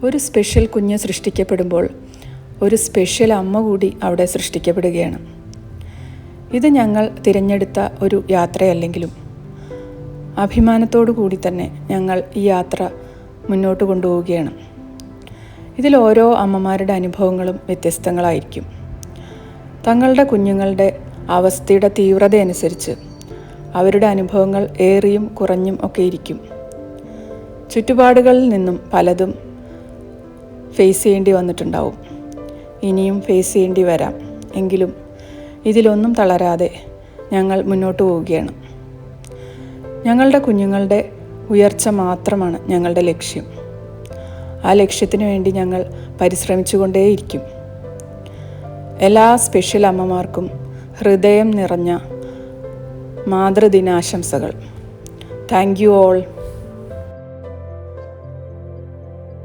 ഒരു സ്പെഷ്യൽ കുഞ്ഞ് സൃഷ്ടിക്കപ്പെടുമ്പോൾ ഒരു സ്പെഷ്യൽ അമ്മ കൂടി അവിടെ സൃഷ്ടിക്കപ്പെടുകയാണ്. ഇത് ഞങ്ങൾ തിരഞ്ഞെടുത്ത ഒരു യാത്രയല്ലെങ്കിലും അഭിമാനത്തോടു കൂടി തന്നെ ഞങ്ങൾ ഈ യാത്ര മുന്നോട്ട് കൊണ്ടുപോവുകയാണ്. ഇതിൽ ഓരോ അമ്മമാരുടെ അനുഭവങ്ങളും വ്യത്യസ്തങ്ങളായിരിക്കും. തങ്ങളുടെ കുഞ്ഞുങ്ങളുടെ അവസ്ഥയുടെ തീവ്രതയനുസരിച്ച് അവരുടെ അനുഭവങ്ങൾ ഏറിയും കുറഞ്ഞും ഒക്കെ ഇരിക്കും. ചുറ്റുപാടുകളിൽ നിന്നും പലതും ഫേസ് ചെയ്യേണ്ടി വന്നിട്ടുണ്ടാവും, ഇനിയും ഫേസ് ചെയ്യേണ്ടി വരാം. എങ്കിലും ഇതിലൊന്നും തളരാതെ ഞങ്ങൾ മുന്നോട്ട് പോവുകയാണ്. ഞങ്ങളുടെ കുഞ്ഞുങ്ങളുടെ ഉയർച്ച മാത്രമാണ് ഞങ്ങളുടെ ലക്ഷ്യം. ആ ലക്ഷ്യത്തിനു വേണ്ടി ഞങ്ങൾ പരിശ്രമിച്ചുകൊണ്ടേയിരിക്കും. എല്ലാ സ്പെഷ്യൽ അമ്മമാർക്കും ഹൃദയം നിറഞ്ഞ മാതൃദിനാശംസകൾ. Thank you all.